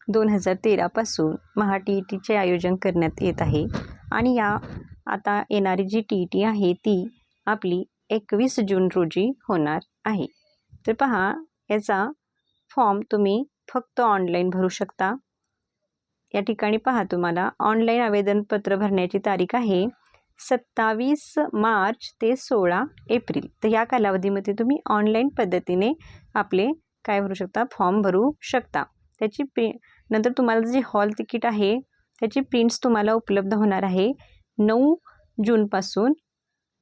2013 पासून महा-TETचे आयोजन करण्यात येत आहे आणि आता येणारी जी TET आहे ती आपली 21 जून रोजी होणार आहे. तर पहा, याचा फॉर्म तुम्ही फक्त ऑनलाईन भरू शकता. या ठिकाणी पहा, तुम्हाला ऑनलाईन आवेदनपत्र भरण्याची तारीख आहे 27 मार्च ते 16 एप्रिल. तर या कालावधीमध्ये तुम्ही ऑनलाईन पद्धतीने आपले काय भरू शकता, फॉर्म भरू शकता. त्याची नंतर तुम्हाला जे हॉल तिकीट आहे त्याची प्रिंट्स तुम्हाला उपलब्ध होणार आहे 9 जूनपासून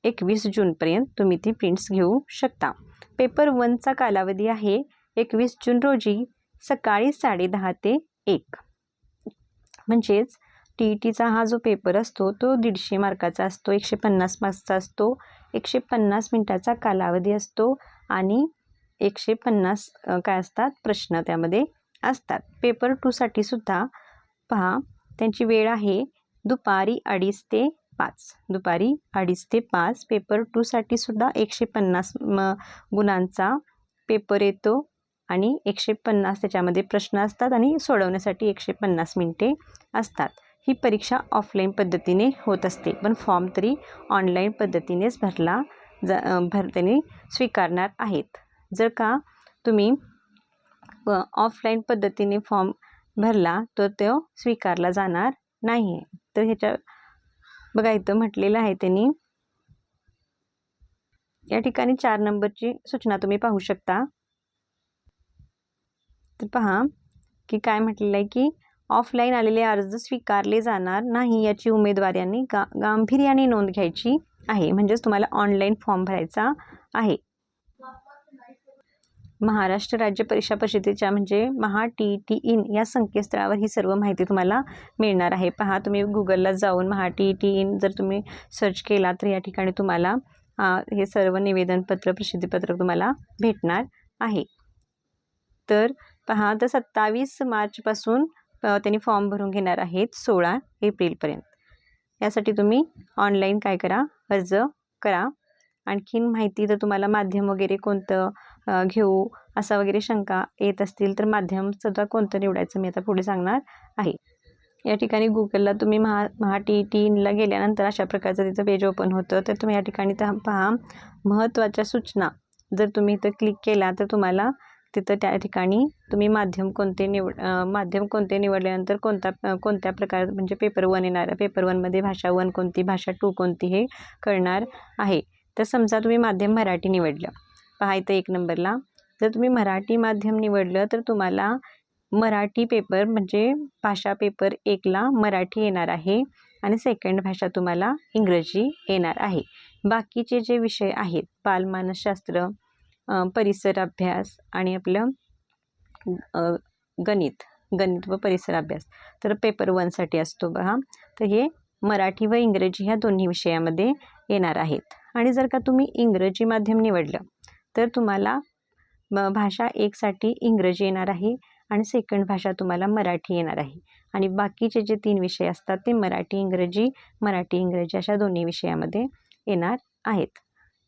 21 जूनपर्यंत तुम्ही ती प्रिंट्स घेऊ शकता. पेपर 1चा कालावधी आहे 21 जून रोजी सकाळी 10:30 ते 1. म्हणजेच TETचा हा जो पेपर असतो तो 150 मार्काचा असतो, 150 मार्क्सचा असतो, 150 मिनिटाचा कालावधी असतो आणि 150 काय असतात प्रश्न त्यामध्ये असतात. पेपर 2साठी सुद्धा पहा, त्यांची वेळ आहे दुपारी 2:30 ते 5. दुपारी 2:30 ते 5 पेपर 2साठी सुद्धा 150 गुणांचा पेपर येतो आणि 150 त्याच्यामध्ये प्रश्न असतात आणि सोडवण्यासाठी 150 मिनिटे असतात. ही परीक्षा ऑफलाईन पद्धतीने होत असते, पण फॉर्म तरी ऑनलाईन पद्धतीनेच त्यांनी स्वीकारणार आहेत. जर का तुम्ही ऑफलाईन पद्धतीने फॉर्म भरला तर तो स्वीकारला जाणार नाही आहे. तर ह्याच्या बघा, इथं म्हटलेलं आहे त्यांनी, या ठिकाणी 4 नंबरची सूचना तुम्ही पाहू शकता. तर पहा की काय म्हटलेलं आहे की ऑफलाईन आलेले अर्ज स्वीकारले जाणार नाही याची उमेदवारांनी गांभीर्याने नोंद घ्यायची आहे. म्हणजेच तुम्हाला ऑनलाईन फॉर्म भरायचा आहे. महाराष्ट्र राज्य परीक्षा परिषदेच्या म्हणजे महा-TET इन या संकेतस्थळावर ही सर्व माहिती तुम्हाला मिळणार आहे. पहा, तुम्ही गुगलला जाऊन महा-TET इन जर तुम्ही सर्च केला तर या ठिकाणी तुम्हाला हे सर्व निवेदनपत्र, प्रसिद्धीपत्रक तुम्हाला भेटणार आहे. तर पहा, तर 27 मार्चपासून त्यांनी फॉर्म भरून घेणार आहेत 16 एप्रिलपर्यंत. यासाठी तुम्ही ऑनलाईन काय करा, अर्ज करा. आणखीन माहिती, तर तुम्हाला माध्यम वगैरे कोणतं घेऊ असा वगैरे शंका येत असतील तर माध्यमसुद्धा कोणतं निवडायचं मी आता पुढे सांगणार आहे. या ठिकाणी गुगलला तुम्ही महा-TET इनला गेल्यानंतर अशा प्रकारचं तिथं पेज ओपन होतं. तर तुम्ही या ठिकाणी पहा, महत्त्वाच्या सूचना जर तुम्ही इथं क्लिक केला तर तुम्हाला तिथं त्या ठिकाणी तुम्ही माध्यम कोणते निवडल्यानंतर कोणत्या प्रकार म्हणजे पेपर 1 येणार, पेपर 1मध्ये भाषा 1 कोणती, भाषा 2 कोणती हे कळणार आहे. तर समजा तुम्ही माध्यम मराठी निवडलं. पहा, इथं 1 नंबरला जर तुम्ही मराठी माध्यम निवडलं तर तुम्हाला मराठी पेपर म्हणजे भाषा पेपर 1ला मराठी येणार आहे आणि सेकंड भाषा तुम्हाला इंग्रजी येणार आहे. बाकीचे जे विषय आहेत बालमानसशास्त्र, परिसर अभ्यास आणि आपलं गणित व परिसर अभ्यास तर पेपर 1साठी असतो बघा. तर हे मराठी व इंग्रजी ह्या दोन्ही विषयामध्ये येणार आहेत. आणि जर का तुम्ही इंग्रजी माध्यम निवडलं तर तुम्हाला भाषा 1साठी इंग्रजी येणार आहे आणि सेकंड भाषा तुम्हाला मराठी येणार आहे. आणि बाकीचे जे 3 विषय असतात ते मराठी इंग्रजी अशा दोन्ही विषयामध्ये येणार आहेत.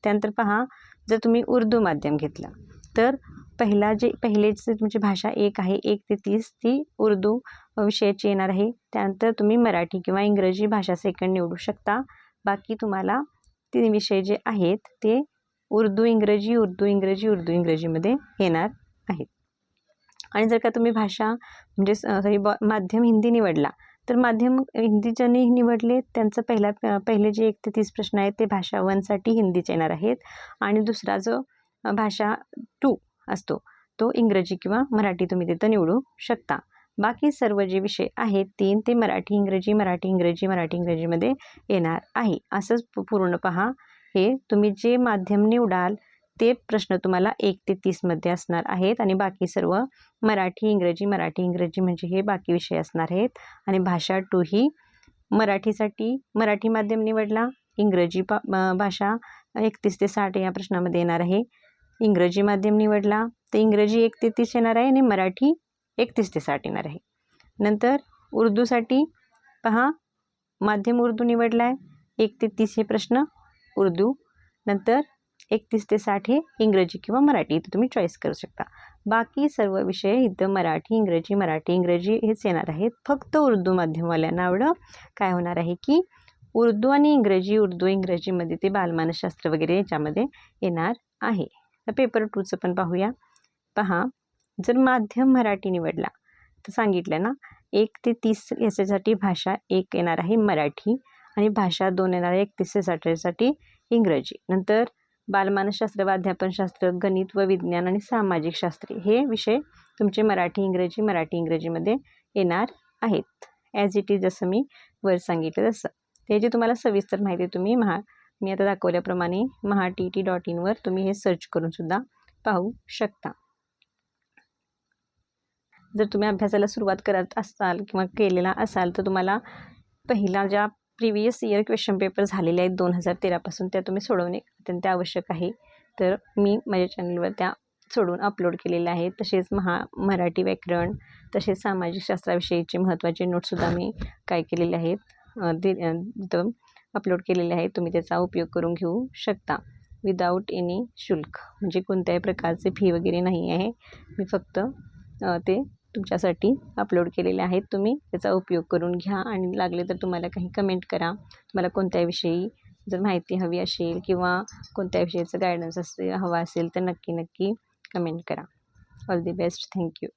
त्यानंतर पहा, जर तुम्ही उर्दू माध्यम घेतलं तर पहिलेच म्हणजे भाषा 1 आहे 1 ते 30 ती उर्दू विषयाची येणार आहे. त्यानंतर तुम्ही मराठी किंवा इंग्रजी भाषा सेकंड निवडू शकता. बाकी तुम्हाला 3 विषय जे आहेत ते उर्दू इंग्रजीमध्ये येणार आहेत. आणि जर का तुम्ही भाषा म्हणजे माध्यम हिंदी निवडला तर माध्यम हिंदी ज्यांनी निवडले त्यांचं पहिले जे 1 ते 30 प्रश्न आहेत ते भाषा 1साठी हिंदीचे येणार आहेत आणि दुसरा जो भाषा 2 असतो तो इंग्रजी किंवा मराठी तुम्ही तिथं निवडू शकता. बाकी सर्व जे विषय आहेत 3 ते मराठी इंग्रजीमध्ये येणार आहे. असंच पूर्ण पहा, हे तुम्ही जे माध्यम निवडाल ते प्रश्न तुम्हाला 1 ते 30 मध्ये असणार आहेत आणि बाकी सर्व मराठी इंग्रजी म्हणजे हे बाकी विषय असणार आहेत. आणि भाषा 2 ही मराठीसाठी मराठी माध्यम निवडला, इंग्रजी भाषा 31 ते 60 या प्रश्नामध्ये येणार आहे. इंग्रजी माध्यम निवडला तर इंग्रजी 1 ते 30 येणार आहे आणि मराठी 31 ते 60 येणार आहे. नंतर उर्दूसाठी पहा, माध्यम उर्दू निवडला आहे, 1 ते 30 हे प्रश्न उर्दू, नंतर 31 ते 60 हे इंग्रजी किंवा मराठी, इथे तुम्ही चॉईस करू शकता. बाकी सर्व विषय इथं मराठी इंग्रजी हेच येणार आहेत. फक्त उर्दू माध्यमवाल्यांना एवढं काय होणार आहे की उर्दू आणि उर्दू इंग्रजीमध्ये ते बालमानसशास्त्र वगैरे याच्यामध्ये येणार आहे. तर पेपर 2चं पण पाहूया. पहा, जर माध्यम मराठी निवडला तर सांगितलं ना 1 ते 30 याच्यासाठी भाषा 1 येणार आहे मराठी आणि भाषा 2 येणार आहे 31 ते 60 इंग्रजी. नंतर बालमानसशास्त्र व अध्यापनशास्त्र, गणित व विज्ञान आणि सामाजिक शास्त्रे हे विषय तुमचे मराठी इंग्रजीमध्ये येणार आहेत. ॲज इट इज जसं मी वर सांगितलं तसं. त्याची तुम्हाला सविस्तर माहिती तुम्ही मी आता दाखवल्याप्रमाणे maha.tt.in वर तुम्ही हे सर्च करून सुद्धा पाहू शकता. जर तुम्ही अभ्यासाला सुरुवात करत असाल किंवा केलेला असाल तर तुम्हाला पहिला ज्या प्रिव्हियस इयर क्वेश्चन पेपर झालेले आहेत 2013 पासून त्या तुम्ही सोडवणे अत्यंत आवश्यक आहे. तर मी माझ्या चॅनलवर त्या सोडून अपलोड केलेल्या आहेत. तसेच मराठी व्याकरण तसेच सामाजिक शास्त्राविषयीचे महत्त्वाचे नोट्ससुद्धा मी काय केलेले आहेत तिथं अपलोड केलेले आहेत. तुम्ही त्याचा उपयोग करून घेऊ शकता विदाऊट एनी शुल्क, म्हणजे कोणत्याही प्रकारचे फी वगैरे नाही आहे. मी फक्त ते तुमच्यासाठी अपलोड केलेले आहेत. तुम्ही त्याचा उपयोग करून घ्या आणि लागले तर तुम्हाला काही कमेंट करा. तुम्हाला कोणत्या विषयी जर माहिती हवी असेल किंवा कोणत्या विषयाचं गायडन्स हवा असेल तर नक्की कमेंट करा. All the best. थँक्यू.